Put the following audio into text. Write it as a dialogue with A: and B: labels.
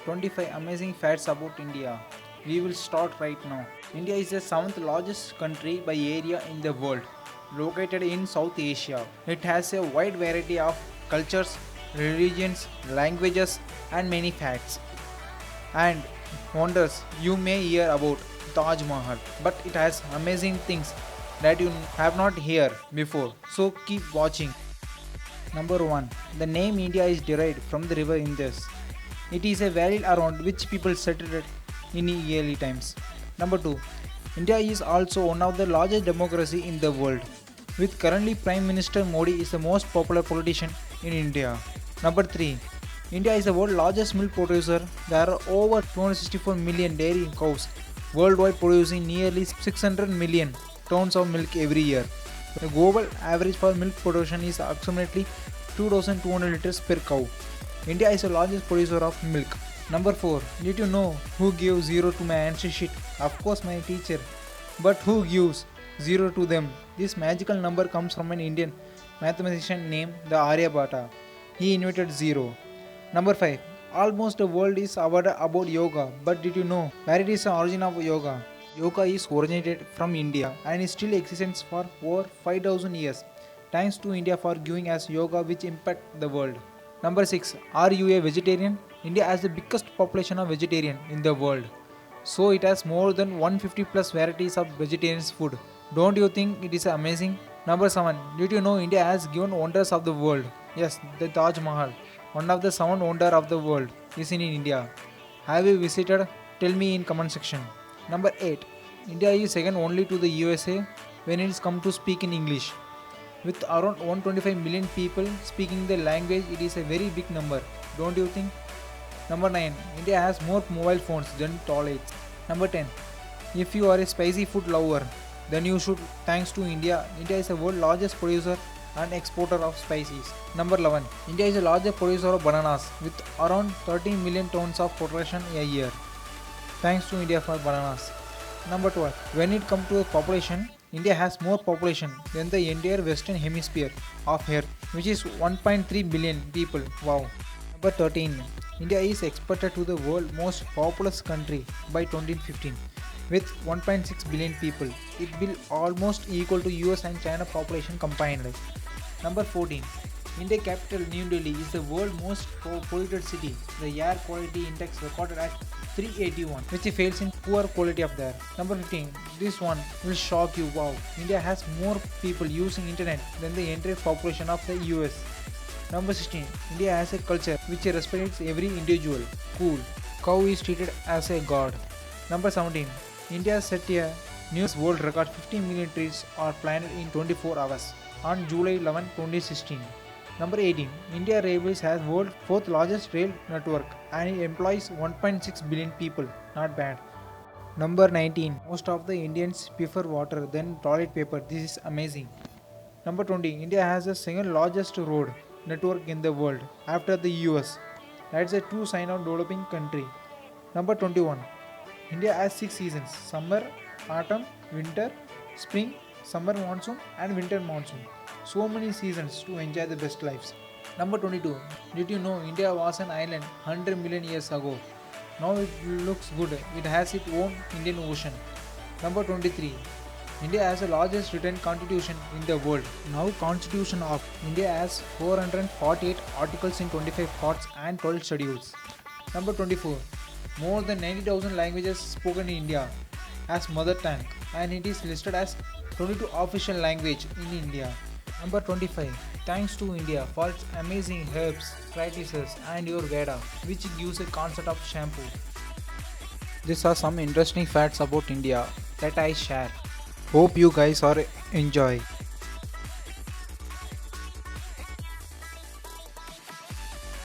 A: 25 amazing facts about India. We will start right now. India is the seventh largest country by area in the world, located in South Asia. It has a wide variety of cultures, religions, languages, and many facts and wonders you may hear about Taj Mahal, but it has amazing things that you have not heard before. So keep watching. Number 1. The name India is derived from the river Indus. It is a valley around which people settled in early times. Number 2. India is also one of the largest democracy in the world, with currently Prime Minister Modi is the most popular politician in India. Number 3. India is the world's largest milk producer. There are over 264 million dairy cows worldwide, producing nearly 600 million tons of milk every year. The global average for milk production is approximately 2,200 liters per cow. India is the largest producer of milk. Number 4. Did you know who gave 0 to my answer sheet? Of course, my teacher. But who gives 0 to them? This magical number comes from an Indian mathematician named the Aryabhata. He invented 0. Number 5. Almost the world is aware about yoga, but did you know where it is the origin of yoga? Yoga is originated from India and is still exists for over 5,000 years. Thanks to India for giving us yoga which impact the world. Number 6. Are you a vegetarian? India has the biggest population of vegetarian in the world. So it has more than 150 plus varieties of vegetarian food. Don't you think it is amazing? Number 7. Did you know India has given wonders of the world? Yes, the Taj Mahal, one of the 7 wonders of the world, is in India. Have you visited? Tell me in comment section. Number 8. India is second only to the USA when it is come to speak in English. With around 125 million people speaking the language, it is a very big number. Don't you think? Number 9. India has more mobile phones than toilets. Number 10. If you are a spicy food lover, then you should thanks to India. India is the world's largest producer and exporter of spices. Number 11. India is the largest producer of bananas with around 13 million tons of production a year. Thanks to India for bananas. Number 12. When it comes to population, India has more population than the entire western hemisphere of Earth, which is 1.3 billion people. Wow. Number 13. India is expected to the world most populous country by 2015 with 1.6 billion people. It will almost equal to US and China population combined. Number 14. India capital New Delhi is the world's most polluted city. The air quality index recorded at 381, which fails in poor quality of the air. Number 15. This one will shock you. Wow. India has more people using internet than the entire population of the US. Number 16. India has a culture which respects every individual. Cool. Cow is treated as a god. Number 17. India set a new world record 50 million trees are planted in 24 hours on July 11, 2016. Number 18. India Railways has world's fourth largest rail network and it employs 1.6 billion people. Not bad. Number 19. Most of the Indians prefer water than toilet paper. This is amazing. Number 20. India has the second largest road network in the world after the US. That's a true sign of developing country. Number 21. India has 6 seasons: summer, autumn, winter, spring, summer monsoon and winter monsoon. So many seasons to enjoy the best lives. Number 22. Did you know India was an island 100 million years ago? Now it looks good. It has its own Indian Ocean. Number 23. India has the largest written constitution in the world. Now Constitution of India has 448 articles in 25 parts and 12 schedules. Number 24. More than 90,000 languages spoken in India as mother tongue and it is listed as 22 official language in India. Number 25. Thanks to India for its amazing herbs, practices and your Veda, which gives a concept of shampoo. These are some interesting facts about India that I share. Hope you guys are enjoy.